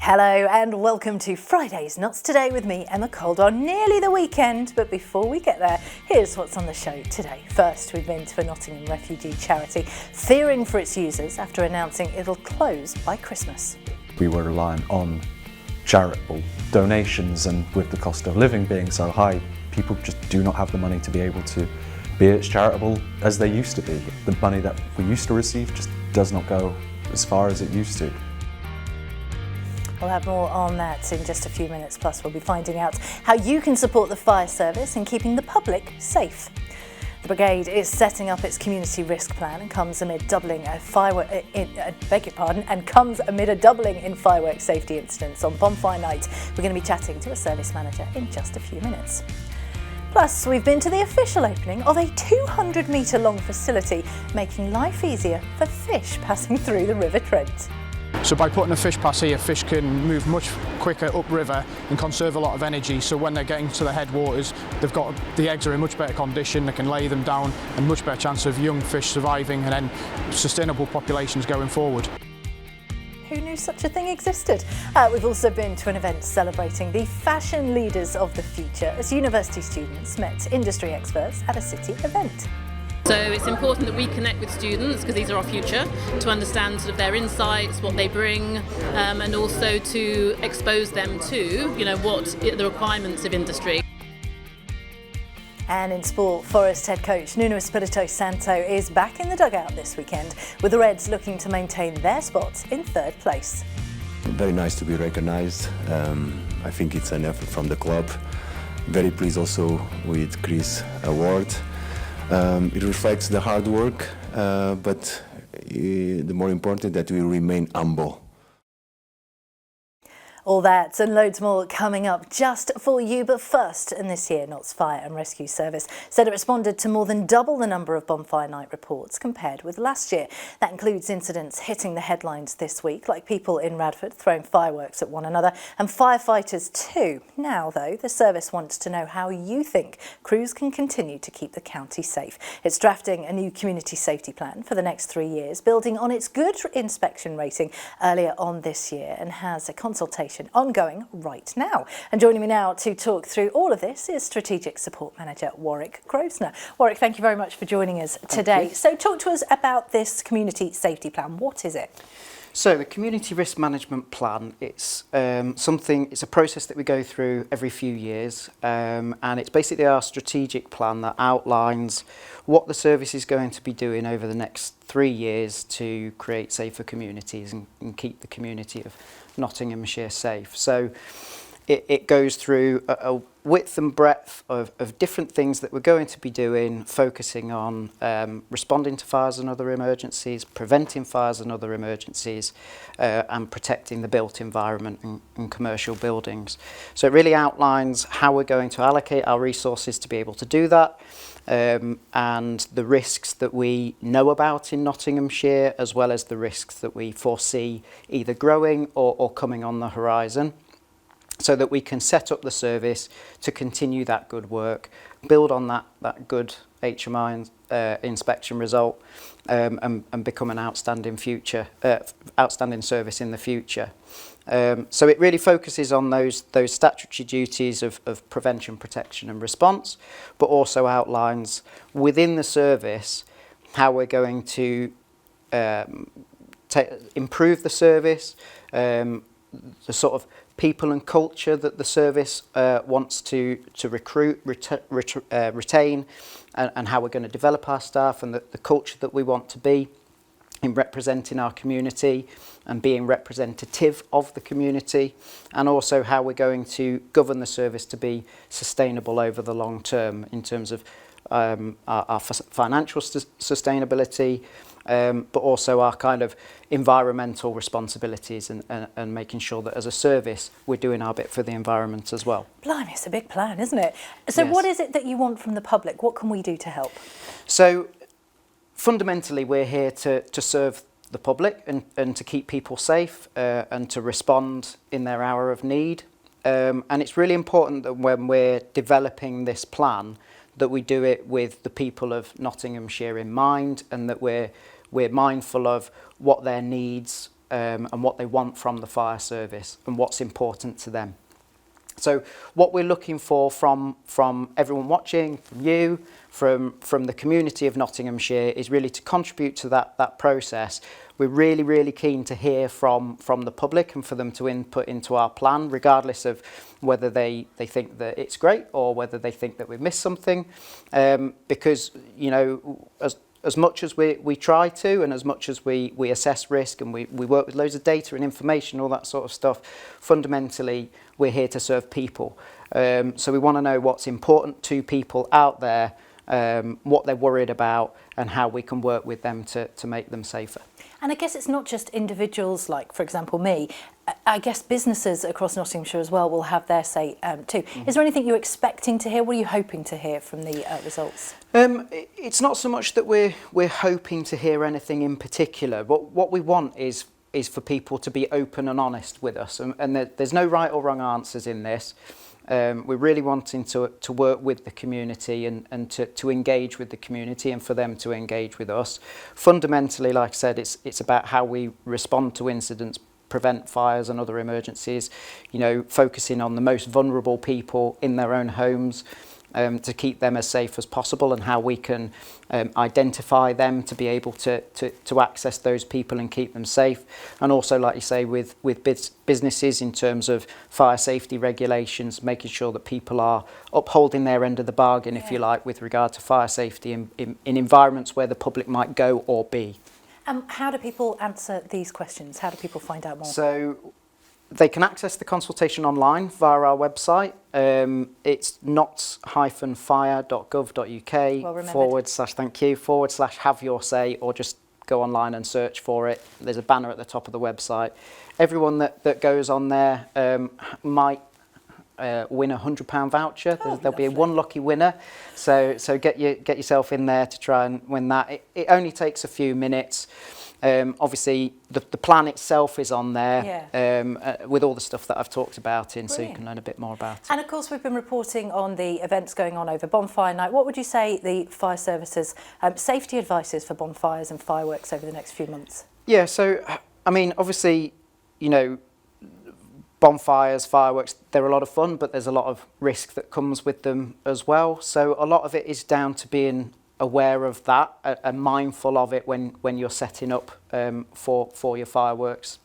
Hello and welcome to Friday's Not Today with me, Emma Caldwell. Nearly the weekend, but before we get there, here's what's on the show today. First, we've been to a Nottingham refugee charity, fearing for its users after announcing it'll close by Christmas. We were relying on charitable donations, and with the cost of living being so high, people just do not have the money to be able to be as charitable as they used to be. The money that we used to receive just does not go as far as it used to. We'll have more on that in just a few minutes, plus we'll be finding out how you can support the fire service in keeping the public safe. The brigade is setting up its community risk plan and comes amid doubling in fireworks safety incidents on bonfire night. We're going to be chatting to a service manager in just a few minutes. Plus, we've been to the official opening of a 200-metre long facility, making life easier for fish passing through the River Trent. So by putting a fish pass here, fish can move much quicker upriver and conserve a lot of energy. So when they're getting to the headwaters, the eggs are in much better condition, they can lay them down, and much better chance of young fish surviving and then sustainable populations going forward. Who knew such a thing existed? We've also been to an event celebrating the fashion leaders of the future as university students met industry experts at a city event. So it's important that we connect with students, because these are our future, to understand sort of their insights, what they bring, and also to expose them to, what the requirements of industry. And in sport, Forest head coach Nuno Espirito Santo is back in the dugout this weekend, with the Reds looking to maintain their spot in third place. Very nice to be recognised. I think it's an effort from the club. Very pleased also with Chris' award. It reflects the hard work, but the more important that we remain humble. All that and loads more coming up just for you. But first, and this year, Notts Fire and Rescue Service said it responded to more than double the number of bonfire night reports compared with last year. That includes incidents hitting the headlines this week, like people in Radford throwing fireworks at one another, and firefighters too. Now, though, the service wants to know how you think crews can continue to keep the county safe. It's drafting a new community safety plan for the next 3 years, building on its good inspection rating earlier on this year, and has a consultation ongoing right now. And joining me now to talk through all of this is Strategic Support Manager Warwick Grosvenor. Warwick, thank you very much for joining us today. So talk to us about this community safety plan. What is it? So the community risk management plan, it's a process that we go through every few years, and it's basically our strategic plan that outlines what the service is going to be doing over the next 3 years to create safer communities and keep the community of Nottinghamshire safe. So it goes through a width and breadth of different things that we're going to be doing, focusing on responding to fires and other emergencies, preventing fires and other emergencies, and protecting the built environment and commercial buildings. So it really outlines how we're going to allocate our resources to be able to do that, and the risks that we know about in Nottinghamshire, as well as the risks that we foresee either growing or coming on the horizon, so that we can set up the service to continue that good work, build on that good HMI inspection result, and become an outstanding service in the future. So it really focuses on those statutory duties of prevention, protection and response, but also outlines within the service how we're going to improve the service, the sort of people and culture that the service wants to recruit, retain, and how we're going to develop our staff, and the culture that we want to be in representing our community and being representative of the community, and also how we're going to govern the service to be sustainable over the long term in terms of our financial sustainability, but also our kind of environmental responsibilities and making sure that as a service we're doing our bit for the environment as well. Blimey, it's a big plan, isn't it? So yes. What is it that you want from the public? What can we do to help? So fundamentally we're here to serve the public and to keep people safe and to respond in their hour of need. And it's really important that when we're developing this plan that we do it with the people of Nottinghamshire in mind, and that we're mindful of what their needs and what they want from the fire service and what's important to them. So what we're looking for from everyone watching, from you, from the community of Nottinghamshire, is really to contribute to that process. We're really keen to hear from the public and for them to input into our plan, regardless of whether they think that it's great or whether they think that we've missed something. Because, you know, as much as we try to, and as much as we assess risk and we work with loads of data and information, all that sort of stuff, fundamentally we're here to serve people. So we want to know what's important to people out there, what they're worried about, and how we can work with them to make them safer. And I guess it's not just individuals like, for example, me. I guess businesses across Nottinghamshire as well will have their say too. Mm-hmm. Is there anything you're expecting to hear? What are you hoping to hear from the results? It's not so much that we're hoping to hear anything in particular. What we want is for people to be open and honest with us, and there's no right or wrong answers in this. We're really wanting to work with the community and to engage with the community and for them to engage with us. Fundamentally, like I said, it's about how we respond to incidents, prevent fires and other emergencies, you know, focusing on the most vulnerable people in their own homes, to keep them as safe as possible, and how we can identify them to be able to access those people and keep them safe. And also, like you say, with businesses in terms of fire safety regulations, making sure that people are upholding their end of the bargain, if you like, with regard to fire safety in environments where the public might go or be. How do people answer these questions? How do people find out more? So they can access the consultation online via our website. It's notts-fire.gov.uk /have your say, or just go online and search for it. There's a banner at the top of the website. Everyone that goes on there might win a £100 voucher. There'll be one lucky winner. So get yourself in there to try and win that. It only takes a few minutes. Obviously, the plan itself is on there, with all the stuff that I've talked about in, so you can learn a bit more about it. And of course, we've been reporting on the events going on over Bonfire Night. What would you say the fire services safety advice is for bonfires and fireworks over the next few months? Yeah, so, I mean, obviously, you know, bonfires, fireworks, they're a lot of fun, but there's a lot of risk that comes with them as well. So a lot of it is down to being aware of that and mindful of it when you're setting up for your fireworks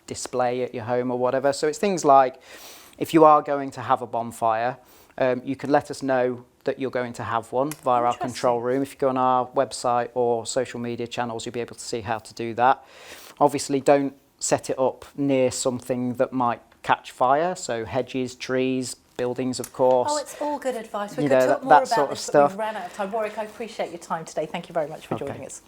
display at your home or whatever. So it's things like, if you are going to have a bonfire, you can let us know that you're going to have one via our control room. If you go on our website or social media channels, you'll be able to see how to do that. Obviously, don't set it up near something that might catch fire, so hedges, trees, buildings, of course. Oh, it's all good advice. We could talk more about sort of this, but we've ran out of time. Warwick, I appreciate your time today. Thank you very much for joining us.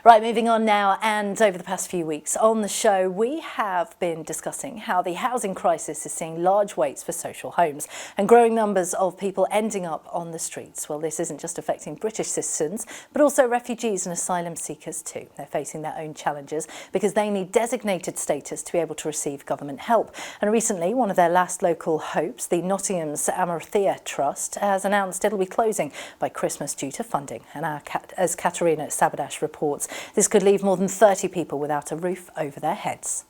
Right, moving on now, and over the past few weeks on the show, we have been discussing how the housing crisis is seeing large waits for social homes and growing numbers of people ending up on the streets. Well, this isn't just affecting British citizens, but also refugees and asylum seekers too. They're facing their own challenges because they need designated status to be able to receive government help. And recently, one of their last local hopes, the Nottingham's Amarthea Trust, has announced it'll be closing by Christmas due to funding. And as Katerina Sabadash reports, this could leave more than 30 people without a roof over their heads.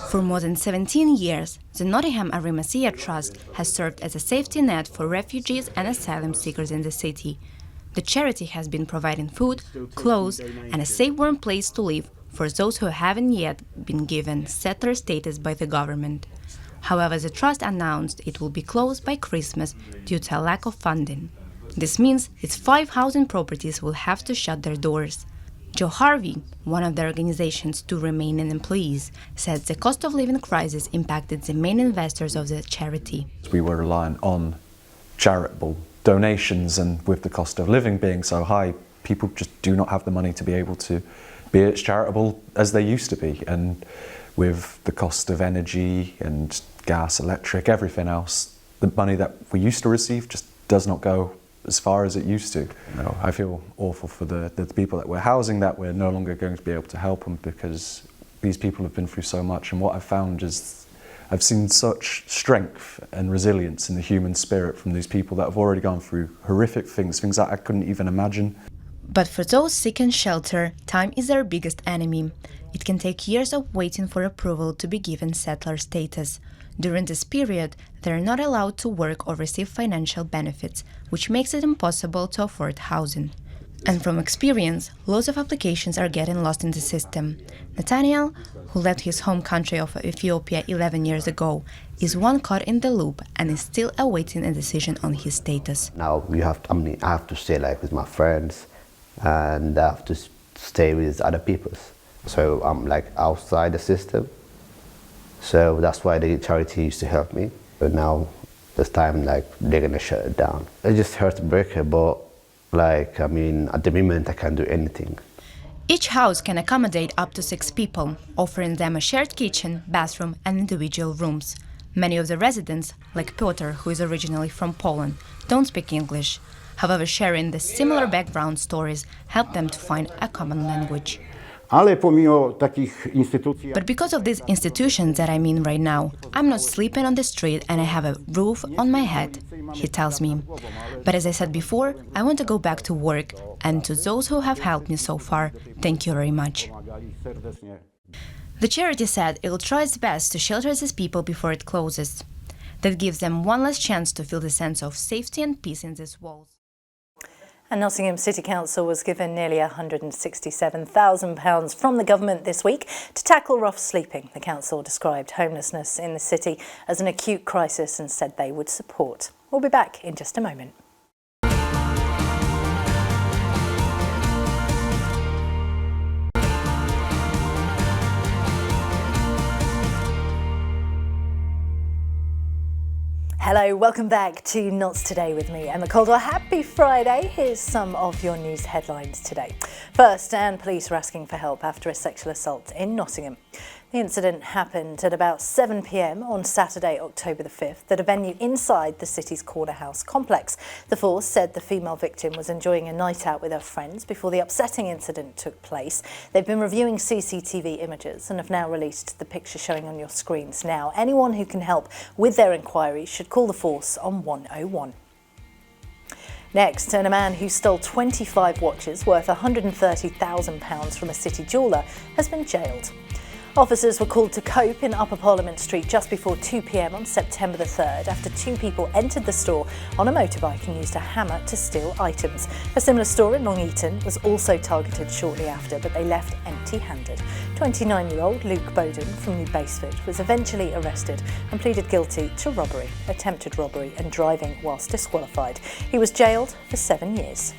For more than 17 years, the Nottingham Amarthea Trust has served as a safety net for refugees and asylum seekers in the city. The charity has been providing food, clothes and a safe, warm place to live for those who haven't yet been given settler status by the government. However, the trust announced it will be closed by Christmas due to a lack of funding. This means its 5 housing properties will have to shut their doors. Joe Harvey, one of the organization's 2 remaining employees, said the cost of living crisis impacted the main investors of the charity. We were reliant on charitable donations, and with the cost of living being so high, people just do not have the money to be able to be as charitable as they used to be. And with the cost of energy and gas, electric, everything else, the money that we used to receive just does not go as far as it used to. You know, I feel awful for the people that we're housing, that we're no longer going to be able to help them, because these people have been through so much. And what I've found is I've seen such strength and resilience in the human spirit from these people that have already gone through horrific things that I couldn't even imagine. But for those seeking shelter, time is their biggest enemy. It can take years of waiting for approval to be given settler status. During this period, they are not allowed to work or receive financial benefits, which makes it impossible to afford housing. And from experience, loads of applications are getting lost in the system. Nathaniel, who left his home country of Ethiopia 11 years ago, is one caught in the loop and is still awaiting a decision on his status. Now I have to stay with my friends, and I have to stay with other people. So I'm outside the system. So that's why the charity used to help me. But now this time they're gonna shut it down. It just heartbreaking, but at the moment I can't do anything. Each house can accommodate up to 6 people, offering them a shared kitchen, bathroom and individual rooms. Many of the residents, like Piotr, who is originally from Poland, don't speak English. However, sharing the similar background stories help them to find a common language. But because of these institutions that I'm in right now, I'm not sleeping on the street and I have a roof on my head, he tells me. But as I said before, I want to go back to work, and to those who have helped me so far, thank you very much. The charity said it will try its best to shelter these people before it closes. That gives them one last chance to feel the sense of safety and peace in these walls. And Nottingham City Council was given nearly £167,000 from the government this week to tackle rough sleeping. The council described homelessness in the city as an acute crisis and said they would support. We'll be back in just a moment. Hello, welcome back to Notts Today with me, Emma Caldwell. Happy Friday. Here's some of your news headlines today. First, police are asking for help after a sexual assault in Nottingham. The incident happened at about 7 p.m. on Saturday, October the 5th, at a venue inside the city's Corner House complex. The force said the female victim was enjoying a night out with her friends before the upsetting incident took place. They've been reviewing CCTV images and have now released the picture showing on your screens now. Anyone who can help with their inquiry should call the force on 101. Next, a man who stole 25 watches worth £130,000 from a city jeweller has been jailed. Officers were called to Cope in Upper Parliament Street just before 2 p.m. on September the 3rd after 2 people entered the store on a motorbike and used a hammer to steal items. A similar store in Long Eaton was also targeted shortly after, but they left empty-handed. 29-year-old Luke Bowden from New Basford was eventually arrested and pleaded guilty to robbery, attempted robbery and driving whilst disqualified. He was jailed for 7 years.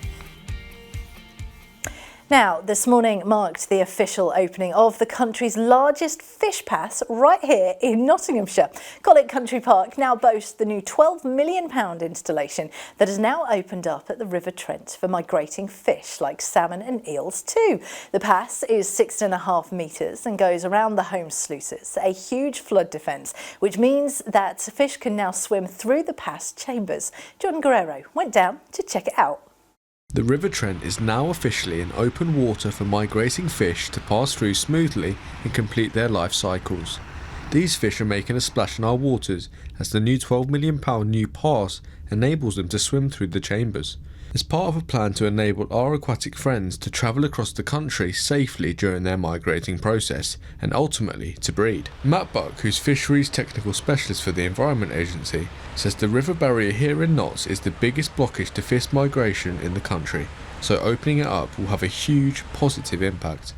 Now, this morning marked the official opening of the country's largest fish pass right here in Nottinghamshire. Colwick Country Park now boasts the new £12 million installation that has now opened up at the River Trent for migrating fish like salmon and eels too. The pass is 6.5 metres and goes around the home sluices, a huge flood defence, which means that fish can now swim through the pass chambers. John Guerrero went down to check it out. The River Trent is now officially in open water for migrating fish to pass through smoothly and complete their life cycles. These fish are making a splash in our waters as the new £12 million new pass enables them to swim through the chambers. As part of a plan to enable our aquatic friends to travel across the country safely during their migrating process and ultimately to breed. Matt Buck, who's Fisheries Technical Specialist for the Environment Agency, says the river barrier here in Notts is the biggest blockage to fish migration in the country, so opening it up will have a huge positive impact.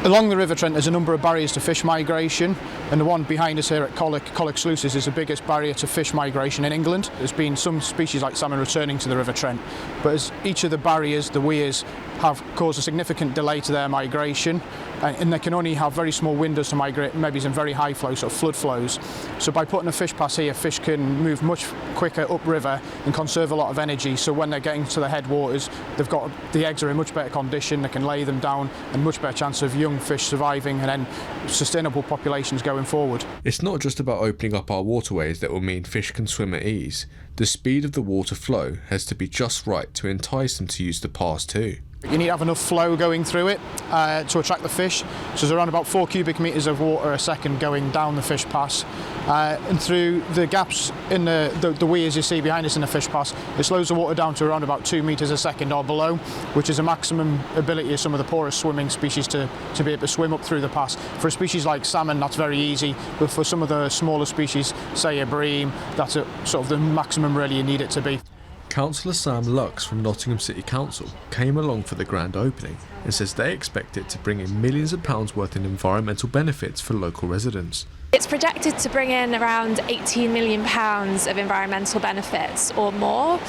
Along the River Trent there's a number of barriers to fish migration, and the one behind us here at Colwick Sluices is the biggest barrier to fish migration in England. There's been some species like salmon returning to the River Trent, but as each of the barriers, the weirs, have caused a significant delay to their migration, and they can only have very small windows to migrate, maybe in very high flow, sort of flood flows. So by putting a fish pass here, fish can move much quicker upriver and conserve a lot of energy, so when they're getting to the headwaters, the eggs are in much better condition, they can lay them down, and much better chance of young fish surviving and then sustainable populations going forward. It's not just about opening up our waterways that will mean fish can swim at ease. The speed of the water flow has to be just right to entice them to use the pass too. You need to have enough flow going through it to attract the fish. So there's around about 4 cubic metres of water a second going down the fish pass. And through the gaps in the weirs you see behind us in the fish pass, it slows the water down to around about 2 metres a second or below, which is a maximum ability of some of the poorest swimming species to be able to swim up through the pass. For a species like salmon, that's very easy, but for some of the smaller species, say a bream, that's sort of the maximum really you need it to be. Councillor Sam Lux from Nottingham City Council came along for the grand opening and says they expect it to bring in millions of pounds worth in environmental benefits for local residents. It's projected to bring in around £18 million of environmental benefits or more,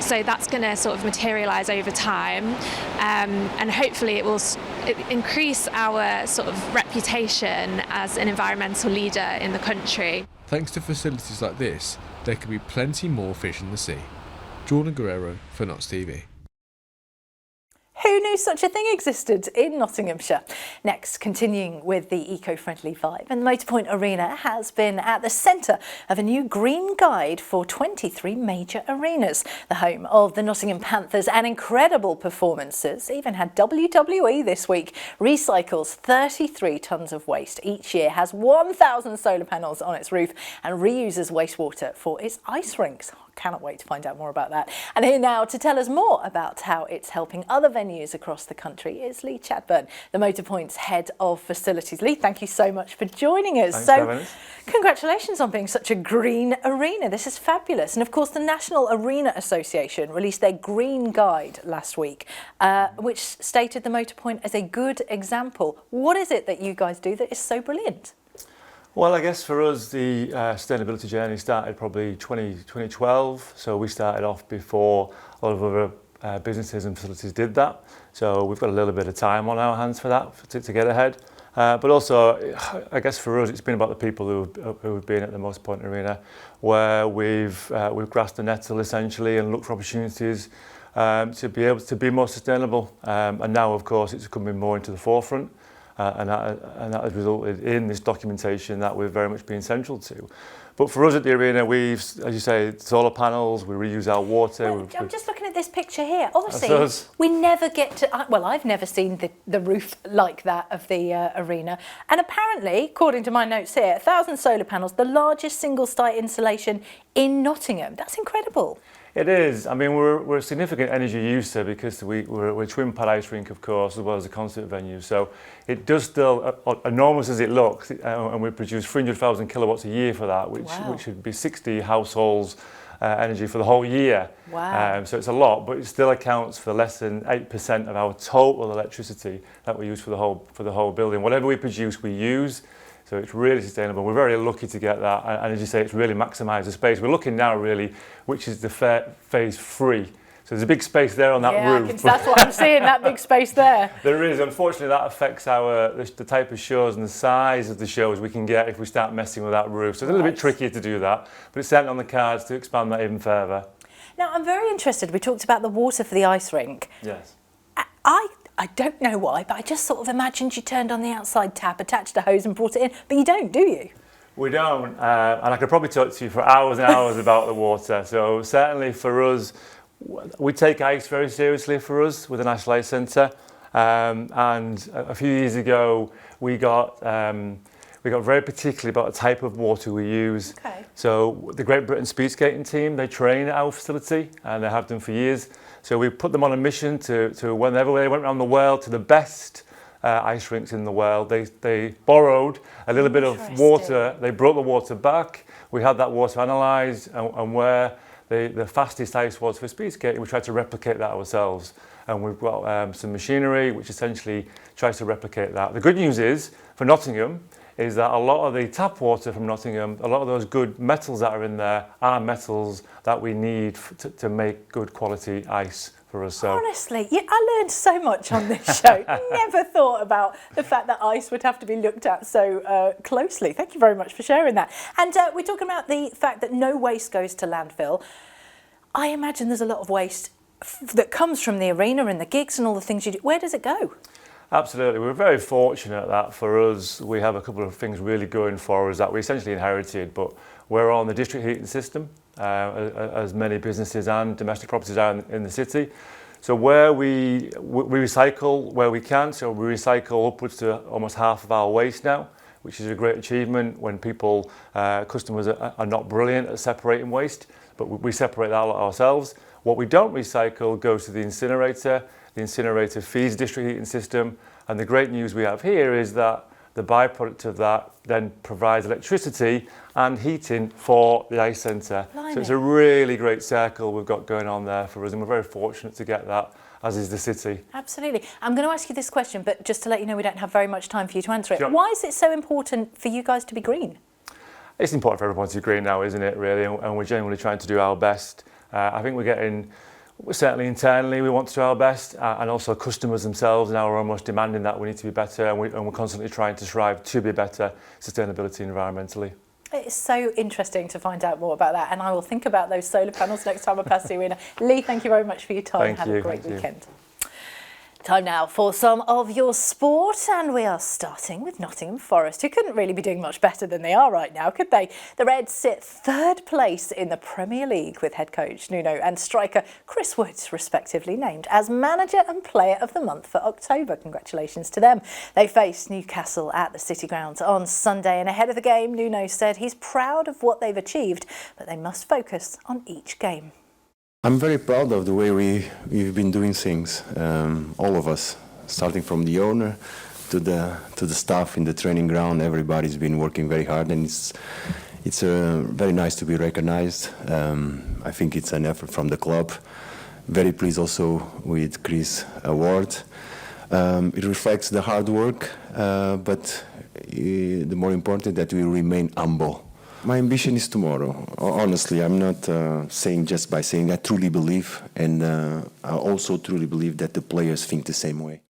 so that's going to sort of materialise over time, and hopefully it will increase our sort of reputation as an environmental leader in the country. Thanks to facilities like this, there could be plenty more fish in the sea. Jordan Guerrero for Notts TV. Who knew such a thing existed in Nottinghamshire? Next, continuing with the eco-friendly vibe, and the Motorpoint Arena has been at the centre of a new green guide for 23 major arenas. The home of the Nottingham Panthers and incredible performances, even had WWE this week, recycles 33 tonnes of waste each year, has 1,000 solar panels on its roof and reuses wastewater for its ice rinks. Cannot wait to find out more about that. And here now to tell us more about how it's helping other venues across the country is Lee Chadburn, the Motorpoint's head of facilities. Lee, thank you so much for joining us. Thanks for having us. Congratulations on being such a green arena. This is fabulous. And of course, the National Arena Association released their green guide last week, which stated the Motorpoint as a good example. What is it that you guys do that is so brilliant? Well, I guess for us, the sustainability journey started probably 2012. So we started off before a lot of other businesses and facilities did that. So we've got a little bit of time on our hands for that, to get ahead. But also, I guess for us, it's been about the people who've been at the Motorpoint Arena, where we've grasped the nettle essentially and looked for opportunities to be able to be more sustainable. And now, of course, it's coming more into the forefront. And that has resulted in this documentation that we've very much been central to. But for us at the arena, we've, as you say, solar panels, we reuse our water. I'm just looking at this picture here. Obviously, we never get to, well, I've never seen the roof like that of the arena. And apparently, according to my notes here, 1,000 solar panels, the largest single-site installation in Nottingham. That's incredible. It is. I mean, we're a significant energy user because we're a twin pad ice rink, of course, as well as a concert venue. So it does still, enormous as it looks, and we produce 300,000 kilowatts a year for that, which would be 60 households' energy for the whole year. Wow. So it's a lot, but it still accounts for less than 8% of our total electricity that we use for the whole building. Whatever we produce, we use. So it's really sustainable. We're very lucky to get that. And as you say, it's really maximised the space. We're looking now really, which is the phase 3. So there's a big space there on that roof. That's what I'm seeing, that big space there. There is. Unfortunately, that affects the type of shows and the size of the shows we can get if we start messing with that roof. So it's a little bit trickier to do that, but it's certainly on the cards to expand that even further. Now, I'm very interested. We talked about the water for the ice rink. Yes. I don't know why, but I just sort of imagined you turned on the outside tap, attached a hose and brought it in, but you don't, do you? We don't, and I could probably talk to you for hours and hours about the water. So certainly for us, we take ice very seriously for us with the National Ice Centre, and a few years ago we got very particular about the type of water we use. Okay. So the Great Britain speed skating team, they train at our facility, and they have done for years. So we put them on a mission to whenever they went around the world to the best ice rinks in the world. They borrowed a little bit of water. They brought the water back. We had that water analysed, and where the fastest ice was for speed skating, we tried to replicate that ourselves. And we've got some machinery which essentially tries to replicate that. The good news is, for Nottingham, is that a lot of the tap water from Nottingham, a lot of those good metals that are in there are metals that we need to make good quality ice for us. So. Honestly, I learned so much on this show. Never thought about the fact that ice would have to be looked at so closely. Thank you very much for sharing that. And we're talking about the fact that no waste goes to landfill. I imagine there's a lot of waste that comes from the arena and the gigs and all the things you do. Where does it go? Absolutely. We're very fortunate that for us, we have a couple of things really going for us that we essentially inherited, but we're on the district heating system, as many businesses and domestic properties are in the city. So where we recycle where we can, so we recycle upwards to almost half of our waste now, which is a great achievement when people, customers are not brilliant at separating waste, but we separate that ourselves. What we don't recycle goes to the incinerator. The incinerator feeds district heating system, and the great news we have here is that the byproduct of that then provides electricity and heating for the ice centre. So it's a really great circle we've got going on there for us, and we're very fortunate to get that, as is the city. Absolutely. I'm going to ask you this question, but just to let you know we don't have very much time for you to answer it. Sure. Why is it so important for you guys to be green? It's important for everyone to be green now, isn't it, really? And we're genuinely trying to do our best. I think certainly internally we want to do our best, and also customers themselves now are almost demanding that we need to be better, and we're constantly trying to strive to be better sustainability environmentally. It's so interesting to find out more about that, and I will think about those solar panels next time I pass the arena. Lee, thank you very much for your time. Have a great weekend. Time now for some of your sport, and we are starting with Nottingham Forest, who couldn't really be doing much better than they are right now, could they? The Reds sit third place in the Premier League, with head coach Nuno and striker Chris Woods respectively named as Manager and Player of the Month for October. Congratulations to them. They face Newcastle at the City Ground on Sunday, and ahead of the game, Nuno said he's proud of what they've achieved, but they must focus on each game. I'm very proud of the way we've been doing things, all of us, starting from the owner to the staff in the training ground. Everybody's been working very hard, and it's very nice to be recognized. I think it's an effort from the club. Very pleased also with Chris' award. It reflects the hard work, but the more important that we remain humble. My ambition is tomorrow. Honestly, I'm not saying just by saying. I truly believe, and I also truly believe that the players think the same way.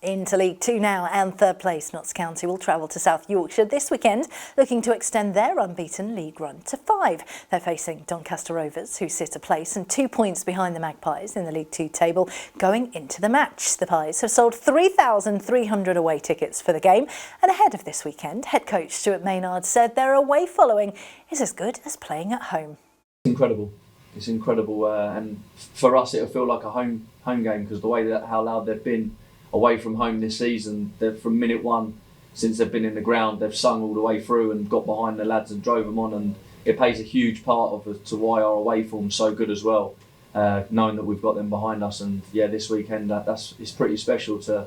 Into League Two now, and third place Notts County will travel to South Yorkshire this weekend, looking to extend their unbeaten league run to 5. They're facing Doncaster Rovers, who sit a place and 2 points behind the Magpies in the League Two table going into the match. The Pies have sold 3,300 away tickets for the game, and ahead of this weekend, head coach Stuart Maynard said their away following is as good as playing at home. It's incredible, and for us it'll feel like a home game, because the way how loud they've been away from home this season. They've, from minute one, since they've been in the ground, they've sung all the way through and got behind the lads and drove them on, and it plays a huge part to why our away form's so good as well, knowing that we've got them behind us. And yeah, this weekend it's pretty special to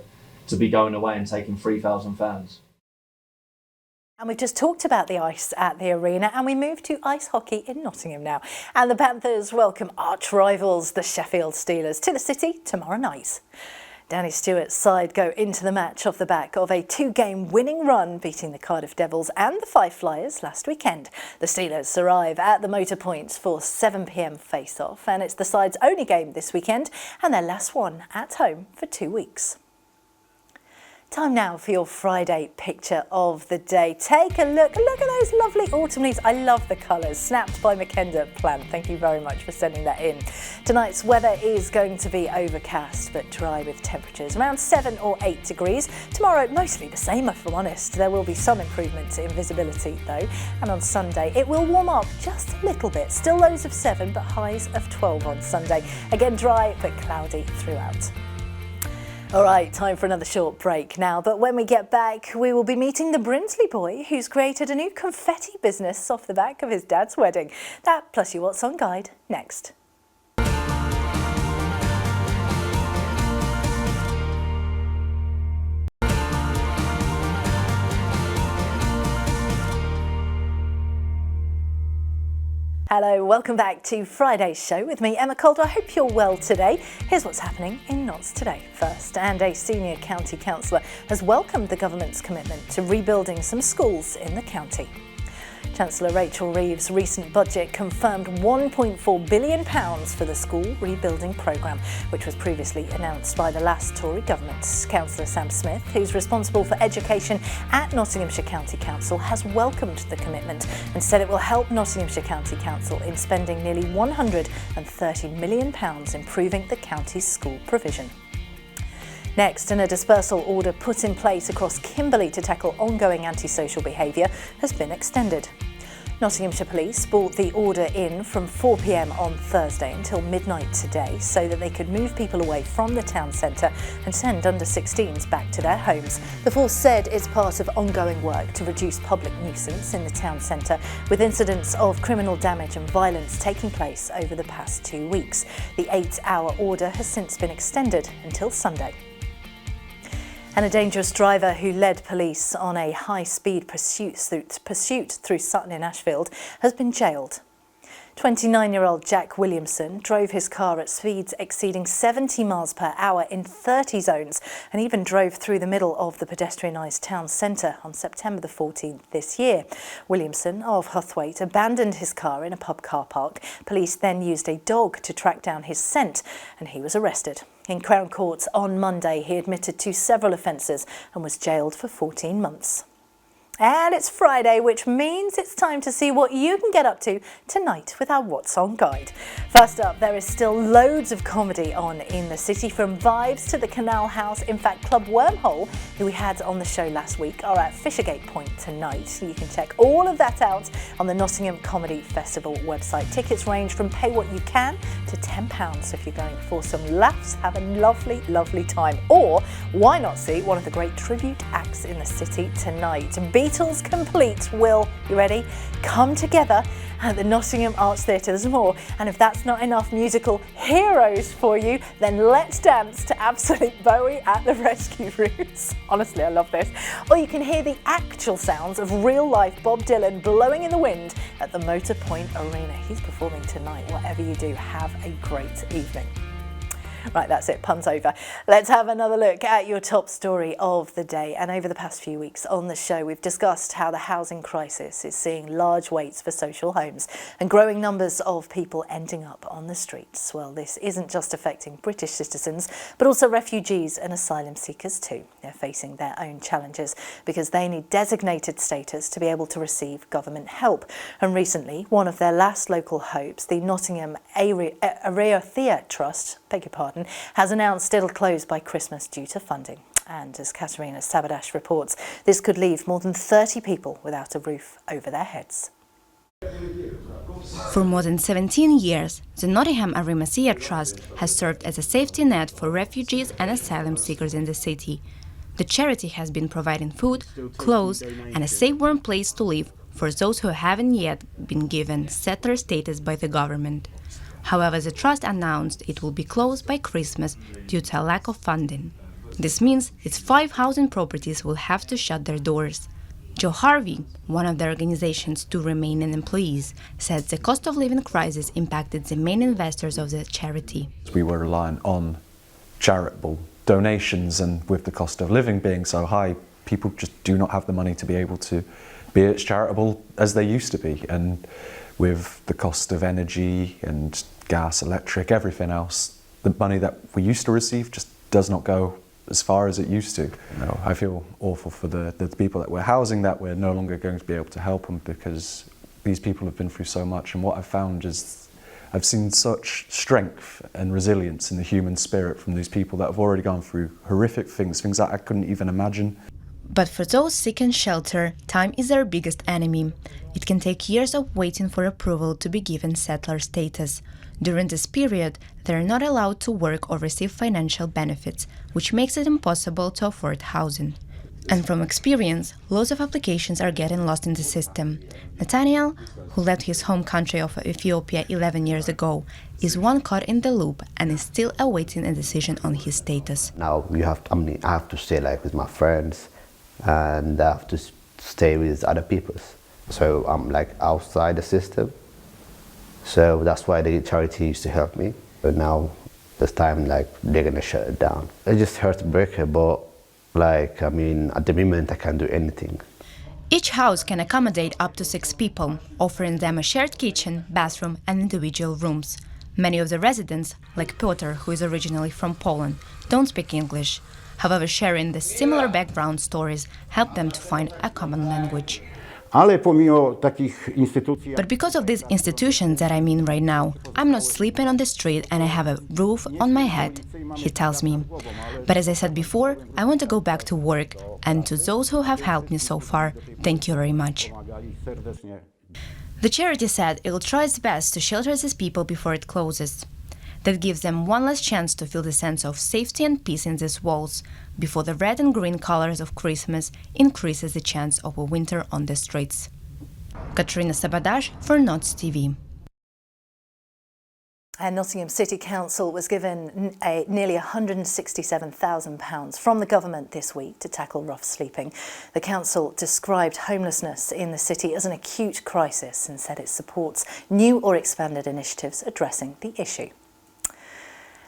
be going away and taking 3,000 fans. And we've just talked about the ice at the arena, and we move to ice hockey in Nottingham now. And the Panthers welcome arch rivals, the Sheffield Steelers, to the city tomorrow night. Danny Stewart's side go into the match off the back of a 2-game winning run, beating the Cardiff Devils and the Fife Flyers last weekend. The Steelers arrive at the Motor Point for 7 p.m. face-off, and it's the side's only game this weekend and their last one at home for 2 weeks. Time now for your Friday picture of the day. Take a look at those lovely autumn leaves. I love the colours, snapped by Mackenzie Plant. Thank you very much for sending that in. Tonight's weather is going to be overcast but dry, with temperatures around 7 or 8 degrees. Tomorrow, mostly the same, if I'm honest. There will be some improvement in visibility though. And on Sunday, it will warm up just a little bit. Still lows of 7 but highs of 12 on Sunday. Again, dry but cloudy throughout. All right, time for another short break now, but when we get back, we will be meeting the Brinsley boy who's created a new confetti business off the back of his dad's wedding. That plus your What's On guide next. Hello, welcome back to Friday's show with me, Emma Caldwell. I hope you're well today. Here's what's happening in Notts today. First, and a senior county councillor has welcomed the government's commitment to rebuilding some schools in the county. Chancellor Rachel Reeves' recent budget confirmed £1.4 billion for the school rebuilding programme, which was previously announced by the last Tory government. Councillor Sam Smith, who's responsible for education at Nottinghamshire County Council, has welcomed the commitment and said it will help Nottinghamshire County Council in spending nearly £130 million improving the county's school provision. Next, and a dispersal order put in place across Kimberley to tackle ongoing antisocial behaviour has been extended. Nottinghamshire Police brought the order in from 4 p.m. on Thursday until midnight today so that they could move people away from the town centre and send under-16s back to their homes. The force said it's part of ongoing work to reduce public nuisance in the town centre, with incidents of criminal damage and violence taking place over the past 2 weeks. The 8-hour order has since been extended until Sunday. And a dangerous driver who led police on a high-speed pursuit through Sutton in Ashfield has been jailed. 29-year-old Jack Williamson drove his car at speeds exceeding 70 miles per hour in 30 zones and even drove through the middle of the pedestrianised town centre on September the 14th this year. Williamson of Huthwaite abandoned his car in a pub car park. Police then used a dog to track down his scent and he was arrested. In Crown Court on Monday, he admitted to several offences and was jailed for 14 months. And it's Friday, which means it's time to see what you can get up to tonight with our What's On guide. First up, there is still loads of comedy on in the city, from Vibes to the Canal House. In fact, Club Wormhole, who we had on the show last week, are at Fishergate Point tonight. You can check all of that out on the Nottingham Comedy Festival website. Tickets range from pay what you can to £10 if you're going for some laughs, have a lovely, lovely time. Or why not see one of the great tribute acts in the city tonight? Beatles Complete will, you ready, come together at the Nottingham Arts Theatre. There's more, and if that's not enough musical heroes for you, then let's dance to Absolute Bowie at the Rescue Roots. Honestly, I love this. Or you can hear the actual sounds of real-life Bob Dylan blowing in the wind at the Motor Point Arena. He's performing tonight. Whatever you do, have a great evening. Right, that's it, puns over. Let's have another look at your top story of the day. And over the past few weeks on the show, we've discussed how the housing crisis is seeing large waits for social homes and growing numbers of people ending up on the streets. Well, this isn't just affecting British citizens, but also refugees and asylum seekers too. They're facing their own challenges because they need designated status to be able to receive government help. And recently, one of their last local hopes, the Nottingham Areothea Trust, beg your pardon, has announced it'll close by Christmas due to funding. And as Katerina Sabadash reports, this could leave more than 30 people without a roof over their heads. For more than 17 years, the Nottingham Areothea Trust has served as a safety net for refugees and asylum seekers in the city. The charity has been providing food, clothes and a safe, warm place to live for those who haven't yet been given settler status by the government. However, the trust announced it will be closed by Christmas due to a lack of funding. This means its 5 housing properties will have to shut their doors. Joe Harvey, one of the organization's 2 remaining employees, said the cost of living crisis impacted the main investors of the charity. We were reliant on charitable donations, and with the cost of living being so high, people just do not have the money to be able to be as charitable as they used to be. And with the cost of energy and gas, electric, everything else, the money that we used to receive just does not go as far as it used to. You know, I feel awful for the people that we're housing, that we're no longer going to be able to help them, because these people have been through so much. And what I've found is I've seen such strength and resilience in the human spirit from these people that have already gone through horrific things that I couldn't even imagine. But for those seeking shelter, time is their biggest enemy. It can take years of waiting for approval to be given settler status. During this period, they are not allowed to work or receive financial benefits, which makes it impossible to afford housing. And from experience, loads of applications are getting lost in the system. Nathaniel, who left his home country of Ethiopia 11 years ago, is one caught in the loop and is still awaiting a decision on his status. Now I have to stay with my friends, and I have to stay with other people. So I'm outside the system. So that's why the charity used to help me. But now this time they're gonna shut it down. It just heartbreaking, but at the moment I can't do anything. Each house can accommodate up to 6 people, offering them a shared kitchen, bathroom and individual rooms. Many of the residents, like Piotr, who is originally from Poland, don't speak English. However, sharing the similar background stories help them to find a common language. But because of these institutions that I'm in right now, I'm not sleeping on the street and I have a roof on my head, he tells me. But as I said before, I want to go back to work, and to those who have helped me so far, thank you very much. The charity said it will try its best to shelter these people before it closes. That gives them one last chance to feel the sense of safety and peace in these walls, before the red and green colors of Christmas increases the chance of a winter on the streets. Katrina Sabadash for Nots TV. And Nottingham City Council was given nearly £167,000 from the government this week to tackle rough sleeping. The council described homelessness in the city as an acute crisis and said it supports new or expanded initiatives addressing the issue.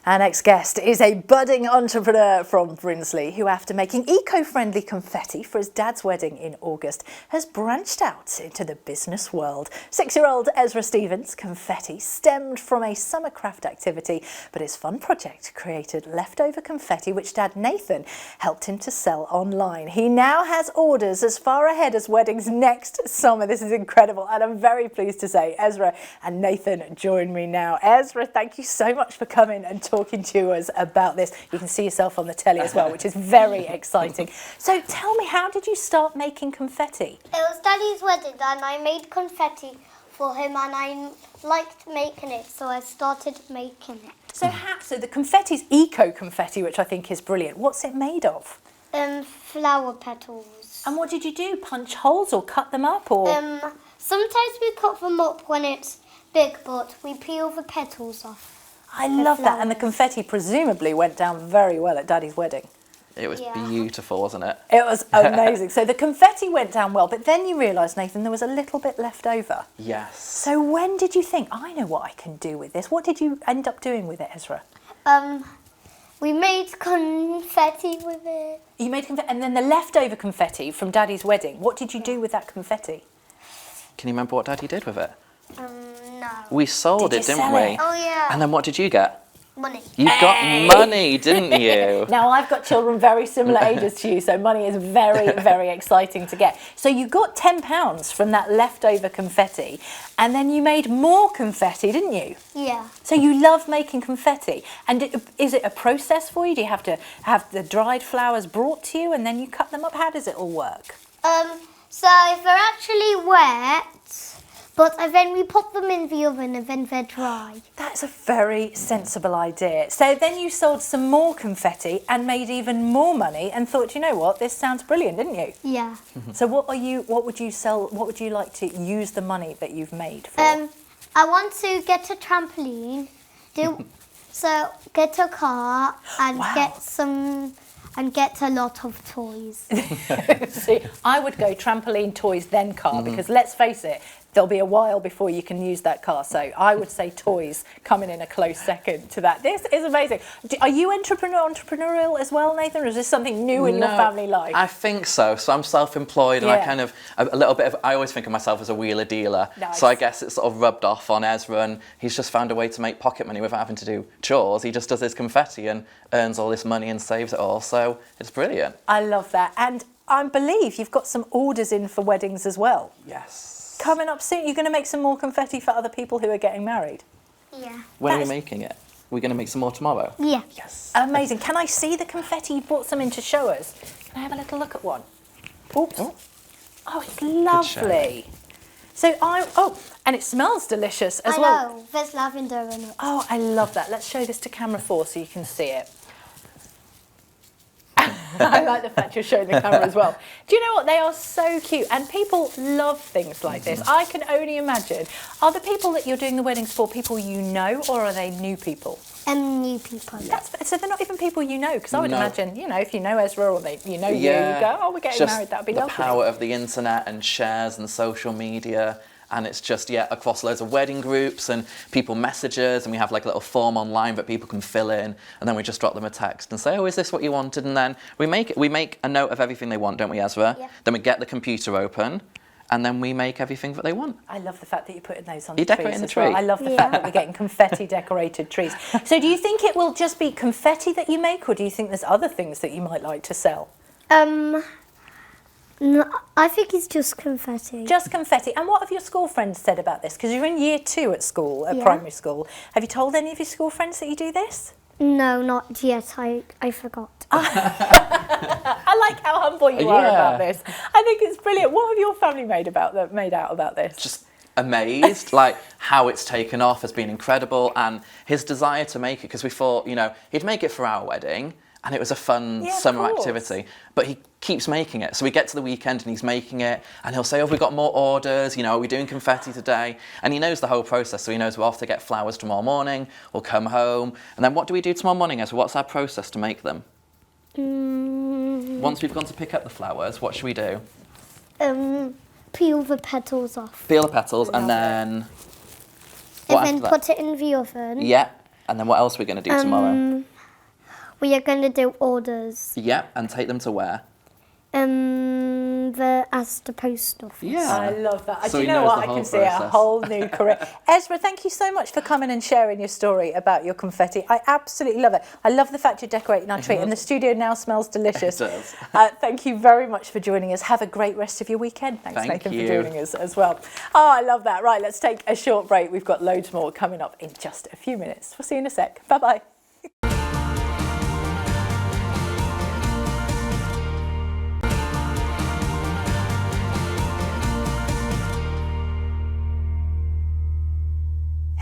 Our next guest is a budding entrepreneur from Brinsley who, after making eco-friendly confetti for his dad's wedding in August, has branched out into the business world. 6-year-old Ezra Stevens' confetti stemmed from a summer craft activity, but his fun project created leftover confetti which Dad Nathan helped him to sell online. He now has orders as far ahead as weddings next summer. This is incredible, and I'm very pleased to say Ezra and Nathan join me now. Ezra, thank you so much for coming and talking to us about this. You can see yourself on the telly as well, which is very exciting. So tell me, how did you start making confetti? It was Daddy's wedding and I made confetti for him and I liked making it, so I started making it. So the confetti's eco-confetti, which I think is brilliant. What's it made of? Flower petals. And what did you do? Punch holes or cut them up? Or sometimes we cut them up when it's big, but we peel the petals off. I love that, and the confetti presumably went down very well at Daddy's wedding. It was beautiful, wasn't it? It was amazing. So the confetti went down well, but then you realised, Nathan, there was a little bit left over. Yes. So when did you think, I know what I can do with this? What did you end up doing with it, Ezra? We made confetti with it. You made confetti, and then the leftover confetti from Daddy's wedding, what did you do with that confetti? Can you remember what Daddy did with it? No. We sold it, didn't we? Oh, yeah. And then what did you get? Money. You got money, didn't you? Now, I've got children very similar ages to you, so money is very, very exciting to get. So you got £10 from that leftover confetti, and then you made more confetti, didn't you? Yeah. So you love making confetti. And is it a process for you? Do you have to have the dried flowers brought to you and then you cut them up? How does it all work? So if they're actually wet, but then we pop them in the oven and then they're dry. That's a very sensible idea. So then you sold some more confetti and made even more money and thought, you know what, this sounds brilliant, didn't you? Yeah. So what would you sell, what would you like to use the money that you've made for? I want to get a trampoline, get a car and get a lot of toys. See, I would go trampoline, toys, then car, because let's face it, there'll be a while before you can use that car. So I would say toys coming in a close second to that. This is amazing. Are you entrepreneurial as well, Nathan, or is this something new in your family life? I think so. So I'm self-employed and I kind of, I always think of myself as a wheeler dealer. Nice. So I guess it's sort of rubbed off on Ezra and he's just found a way to make pocket money without having to do chores. He just does his confetti and earns all this money and saves it all. So it's brilliant. I love that. And I believe you've got some orders in for weddings as well. Yes. Coming up soon, you're going to make some more confetti for other people who are getting married? Yeah. When are we making it? We're going to make some more tomorrow? Yeah. Yes. Amazing. Can I see the confetti? You brought some in to show us. Can I have a little look at one? Oops. Oh, it's lovely. So and it smells delicious as well. I know, there's lavender in it. Oh, I love that. Let's show this to camera 4 so you can see it. I like the fact you're showing the camera as well. Do you know what? They are so cute and people love things like this. I can only imagine. Are the people that you're doing the weddings for people you know, or are they new people? New people. So they're not even people you know, because I would imagine, you know, if you know Ezra or you know you go, oh, we're getting married, that would be lovely. The power of the internet and shares and social media. And it's just, across loads of wedding groups and people message us and we have like a little form online that people can fill in and then we just drop them a text and say, oh, is this what you wanted? And then we make a note of everything they want, don't we, Ezra? Yeah. Then we get the computer open and then we make everything that they want. I love the fact that you're putting those on the trees. You're decorating the tree. Well. I love the fact that we're getting confetti decorated trees. So do you think it will just be confetti that you make, or do you think there's other things that you might like to sell? No, I think it's just confetti. Just confetti. And what have your school friends said about this? Because you're in year 2 at school, at primary school. Have you told any of your school friends that you do this? No, not yet. I forgot. I like how humble you are about this. I think it's brilliant. What have your family made out about this? Just amazed, like how it's taken off has been incredible, and his desire to make it, because we thought, you know, he'd make it for our wedding and it was a fun summer activity, but he keeps making it. So we get to the weekend and he's making it, and he'll say, oh, have we got more orders? You know, are we doing confetti today? And he knows the whole process, so he knows we're off to get flowers tomorrow morning, we'll come home, and then what do we do tomorrow morning, Ezra? What's our process to make them? Once we've gone to pick up the flowers, what should we do? Peel the petals off. Peel the petals, and then... And then put it in the oven. Yeah, and then what else are we going to do tomorrow? We are going to do orders. Yeah, and take them to where? The Astor Post Office. Yeah. I love that. So Do you know what? I can see a whole new career. Ezra, thank you so much for coming and sharing your story about your confetti. I absolutely love it. I love the fact you're decorating our tree, and the studio now smells delicious. It does. Thank you very much for joining us. Have a great rest of your weekend. Thanks, Nathan, for joining us as well. Oh, I love that. Right, let's take a short break. We've got loads more coming up in just a few minutes. We'll see you in a sec. Bye-bye.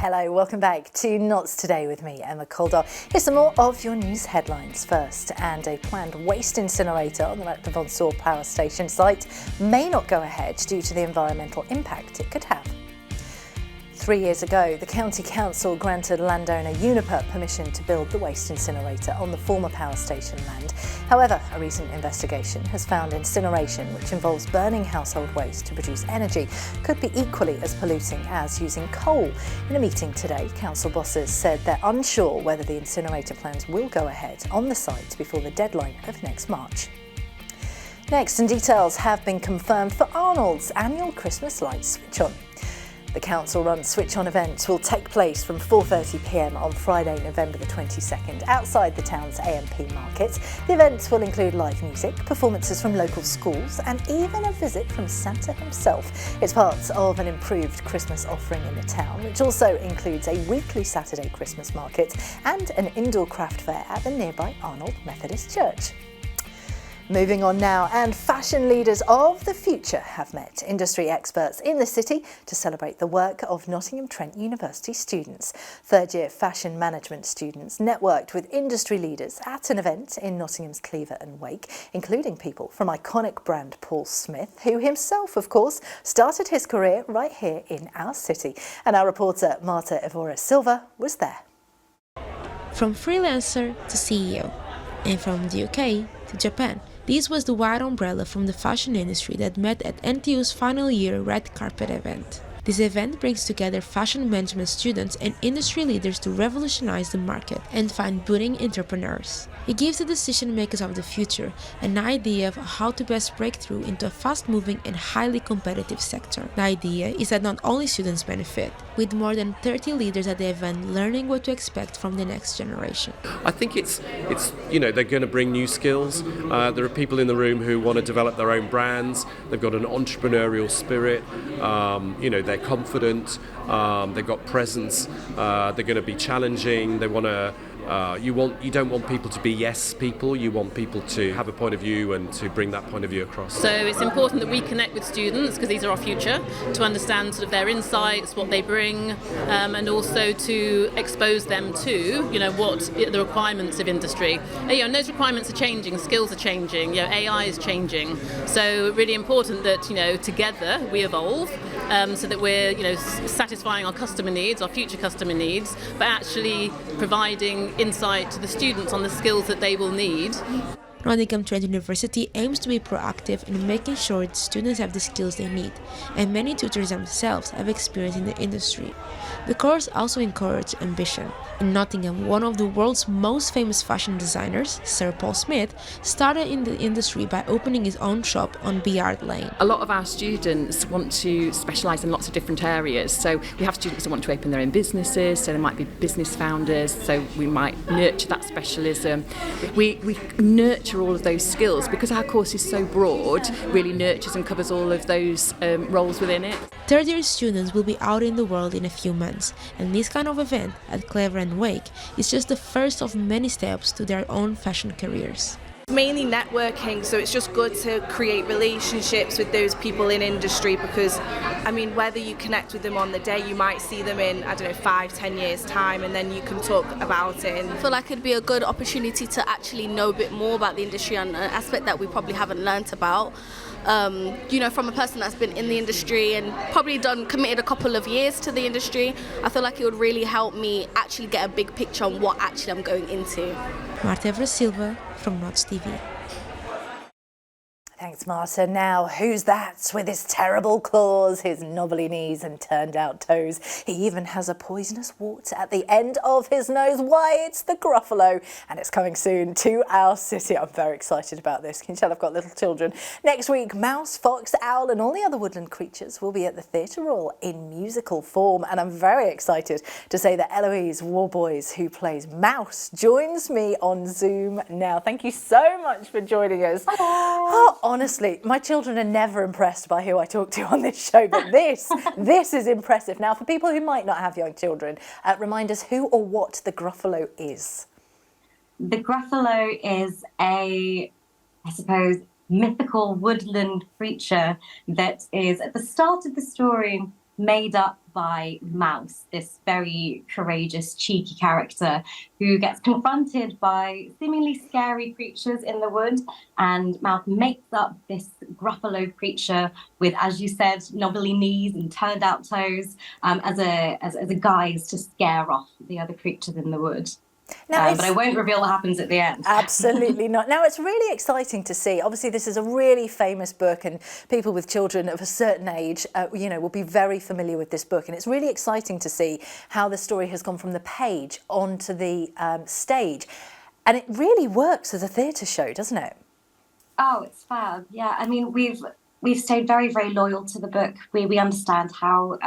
Hello, welcome back to Knots Today with me, Emma Caldwell. Here's some more of your news headlines first. And a planned waste incinerator on the Von Saw power station site may not go ahead due to the environmental impact it could have. 3 years ago, the County Council granted landowner Uniper permission to build the waste incinerator on the former power station land. However, a recent investigation has found incineration, which involves burning household waste to produce energy, could be equally as polluting as using coal. In a meeting today, council bosses said they're unsure whether the incinerator plans will go ahead on the site before the deadline of next March. Next, and details have been confirmed for Arnold's annual Christmas lights switch on. The council-run switch-on event will take place from 4:30 p.m. on Friday, November the 22nd, outside the town's AMP market. The event will include live music, performances from local schools, and even a visit from Santa himself. It's part of an improved Christmas offering in the town, which also includes a weekly Saturday Christmas market and an indoor craft fair at the nearby Arnold Methodist Church. Moving on now, and fashion leaders of the future have met industry experts in the city to celebrate the work of Nottingham Trent University students. Third-year fashion management students networked with industry leaders at an event in Nottingham's Cleaver and Wake, including people from iconic brand Paul Smith, who himself, of course, started his career right here in our city. And our reporter Marta Evora Silva was there. From freelancer to CEO, and from the UK to Japan, this was the wide umbrella from the fashion industry that met at NTU's final year red carpet event. This event brings together fashion management students and industry leaders to revolutionize the market and find budding entrepreneurs. It gives the decision makers of the future an idea of how to best break through into a fast-moving and highly competitive sector. The idea is that not only students benefit, with more than 30 leaders at the event learning what to expect from the next generation. I think it's you know, they're going to bring new skills. There are people in the room who want to develop their own brands. They've got an entrepreneurial spirit. You know, they're confident. They've got presence. They're going to be challenging. They want to. You don't want people to be yes people. You want people to have a point of view and to bring that point of view across. So it's important that we connect with students, because these are our future, to understand sort of their insights, what they bring, and also to expose them to, you know, what the requirements of industry. You know, and those requirements are changing, skills are changing, you know, AI is changing. So really important that, you know, together we evolve, so that we're, you know, satisfying our customer needs, our future customer needs, but actually providing insight to the students on the skills that they will need. Nottingham Trent University aims to be proactive in making sure that students have the skills they need, and many tutors themselves have experience in the industry. The course also encourages ambition. In Nottingham, one of the world's most famous fashion designers, Sir Paul Smith, started in the industry by opening his own shop on Beard Lane. A lot of our students want to specialise in lots of different areas. So we have students who want to open their own businesses, so they might be business founders, so we might nurture that specialism. We nurture all of those skills because our course is so broad, really nurtures and covers all of those roles within it. Third-year students will be out in the world in a few months, and this kind of event at Cleaver and Wake is just the first of many steps to their own fashion careers. Mainly networking, so it's just good to create relationships with those people in industry, because I mean, whether you connect with them on the day, you might see them in, I don't know, 5-10 years time, and then you can talk about it. And I feel like it'd be a good opportunity to actually know a bit more about the industry and an aspect that we probably haven't learnt about. You know, from a person that's been in the industry and probably committed a couple of years to the industry, I feel like it would really help me actually get a big picture on what actually I'm going into. Marta Evra Silva from Notes TV. Thanks, Marta. Now, who's that with his terrible claws, his knobbly knees and turned out toes? He even has a poisonous wart at the end of his nose. Why, it's the Gruffalo, and it's coming soon to our city. I'm very excited about this. Can you tell I've got little children? Next week, mouse, fox, owl and all the other woodland creatures will be at the Theatre Royal in musical form, and I'm very excited to say that Eloise Warboys, who plays Mouse, joins me on Zoom now. Thank you so much for joining us. Oh, honestly, my children are never impressed by who I talk to on this show, but this is impressive. Now, for people who might not have young children, remind us who or what the Gruffalo is. The Gruffalo is I suppose, mythical woodland creature that is, at the start of the story, made up by Mouse, this very courageous, cheeky character who gets confronted by seemingly scary creatures in the wood, and Mouse makes up this Gruffalo creature with, as you said, knobbly knees and turned out toes, as a guise to scare off the other creatures in the wood. Now, but I won't reveal what happens at the end. Absolutely not. Now, it's really exciting to see. Obviously, this is a really famous book, and people with children of a certain age, will be very familiar with this book. And it's really exciting to see how the story has gone from the page onto the stage. And it really works as a theatre show, doesn't it? Oh, it's fab. Yeah, I mean, we've stayed very, very loyal to the book. We understand how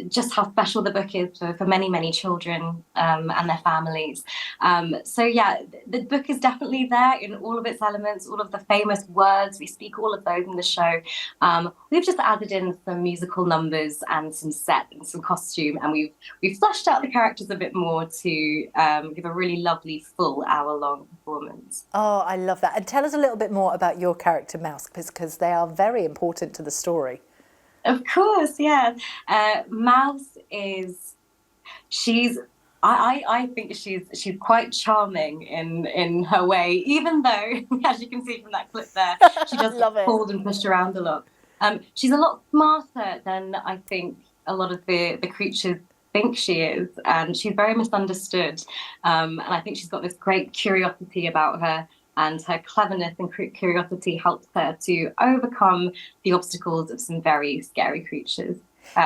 just how special the book is for many, many children and their families. So yeah, the book is definitely there in all of its elements, all of the famous words. We speak all of those in the show. We've just added in some musical numbers and some set and some costume, and we've fleshed out the characters a bit more to give a really lovely full hour-long performance. Oh, I love that. And tell us a little bit more about your character, Mouse, because they are very important to the story. Of course, yeah. Mouse is, I think she's quite charming in her way, even though, as you can see from that clip there, she does get pulled and pushed around a lot. She's a lot smarter than I think a lot of the creatures think she is, and she's very misunderstood. And I think she's got this great curiosity about her, and her cleverness and curiosity helps her to overcome the obstacles of some very scary creatures.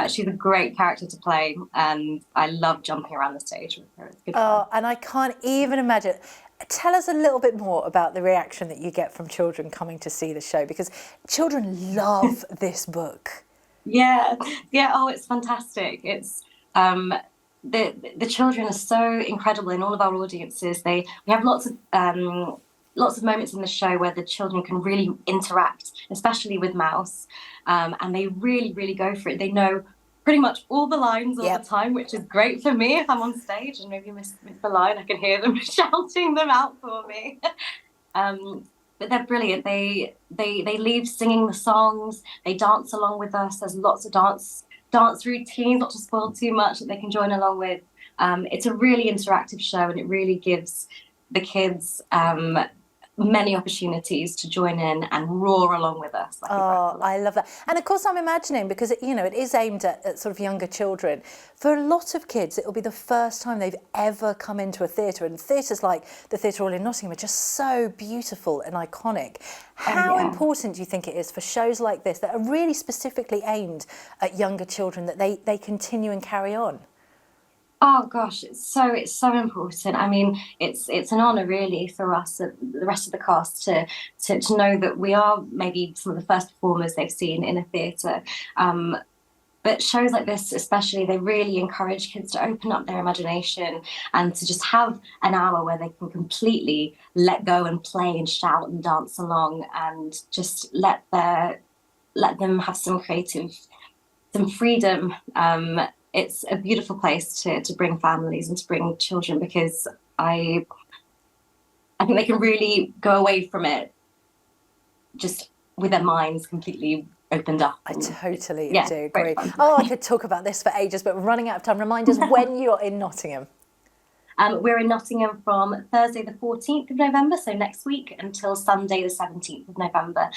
She's a great character to play, and I love jumping around the stage with her. It's good fun. And I can't even imagine. Tell us a little bit more about the reaction that you get from children coming to see the show, because children love this book. Yeah. Oh, it's fantastic. It's the children are so incredible in all of our audiences. We have lots of moments in the show where the children can really interact, especially with Mouse, and they really, really go for it. They know pretty much all the lines all the time, which is great for me if I'm on stage and maybe miss the line. I can hear them shouting them out for me. But they're brilliant. They leave singing the songs. They dance along with us. There's lots of dance routines, not to spoil too much, that they can join along with. It's a really interactive show, and it really gives the kids many opportunities to join in and roar along with us. I love that. And of course, I'm imagining, because it is aimed at sort of younger children, for a lot of kids it will be the first time they've ever come into a theatre, and theatres like the Theatre Royal in Nottingham are just so beautiful and iconic. How important do you think it is for shows like this that are really specifically aimed at younger children, that they continue and carry on? Oh gosh, it's so important. I mean, it's an honour really for us, the rest of the cast, to know that we are maybe some of the first performers they've seen in a theatre. But shows like this, especially, they really encourage kids to open up their imagination and to just have an hour where they can completely let go and play and shout and dance along, and just let them have some freedom. It's a beautiful place to bring families and to bring children, because I I think they can really go away from it just with their minds completely opened up. I totally Yeah, do great agree. fun. Oh, I could talk about this for ages, but we're running out of time. Remind us when you're in Nottingham. We're in Nottingham from Thursday the 14th of November, so next week, until Sunday the 17th of November.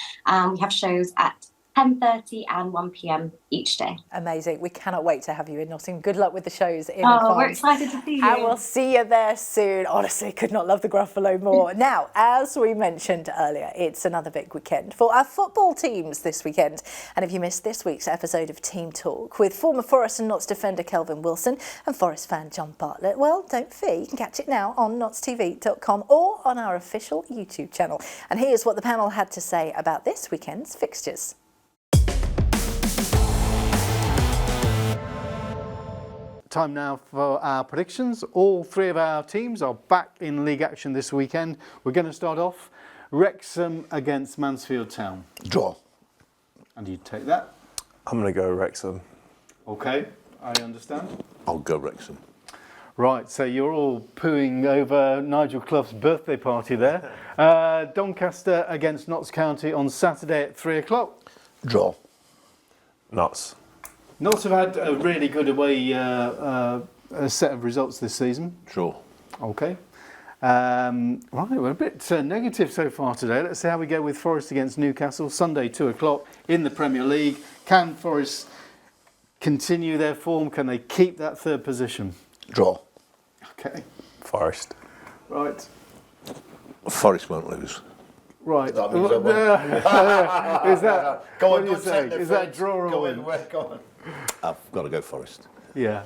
We have shows at 10:30 and 1 p.m. each day. Amazing. We cannot wait to have you in Nottingham. Good luck with the shows in Oh, advance. we're excited to see you. And we'll see you there soon. Honestly, could not love the Gruffalo more. Now, as we mentioned earlier, it's another big weekend for our football teams this weekend. And if you missed this week's episode of Team Talk with former Forest and Notts defender Kelvin Wilson and Forest fan John Bartlett, well, don't fear, you can catch it now on nottstv.com or on our official YouTube channel. And here's what the panel had to say about this weekend's fixtures. Time now for our predictions. All three of our teams are back in league action this weekend. We're going to start off Wrexham against Mansfield Town. Draw. And you take that? I'm going to go Wrexham. Okay, I understand. I'll go Wrexham. Right, so you're all pooing over Nigel Clough's birthday party there. Doncaster against Notts County on Saturday at 3 o'clock. Draw. Notts. Notts have had a really good away set of results this season. Draw. Okay. Right, we're a bit negative so far today. Let's see how we go with Forest against Newcastle, Sunday 2 o'clock in the Premier League. Can Forest continue their form? Can they keep that third position? Draw. Okay. Forest. Right. Forest won't lose. Right. That means is that? Go what on, do you go say? take the Is that French. draw or Go win? on, go on. I've got to go Forest. Yeah.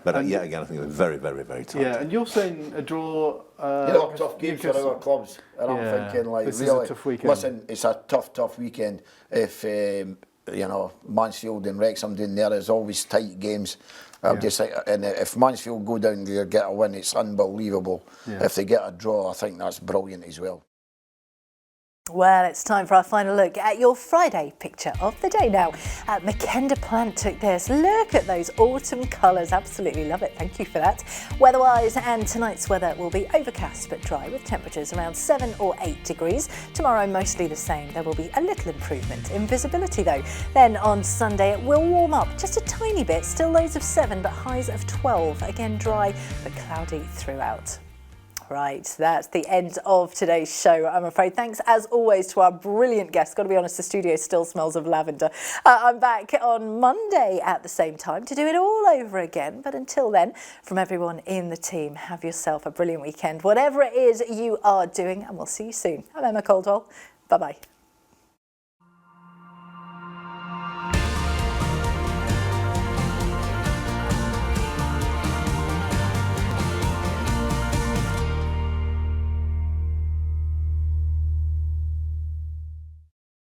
But And- yet again, I think it's very, very, very tight. Yeah, and you're saying a draw. Tough games for our clubs, and I'm thinking like this really. is a tough weekend. Listen, it's a tough weekend. If Mansfield and Wrexham down there is always tight games. I'm just like, and if Mansfield go down there get a win, it's unbelievable. Yeah. If they get a draw, I think that's brilliant as well. Well, it's time for our final look at your Friday picture of the day now. Mackenда Plant took this. Look at those autumn colours. Absolutely love it. Thank you for that. Weather-wise, and tonight's weather will be overcast but dry with temperatures around 7 or 8 degrees. Tomorrow, mostly the same. There will be a little improvement in visibility though. Then on Sunday, it will warm up just a tiny bit. Still lows of 7 but highs of 12. Again, dry but cloudy throughout. Right, that's the end of today's show, I'm afraid. Thanks, as always, to our brilliant guests. Got to be honest, the studio still smells of lavender. I'm back on Monday at the same time to do it all over again. But until then, from everyone in the team, have yourself a brilliant weekend, whatever it is you are doing, and we'll see you soon. I'm Emma Caldwell. Bye-bye.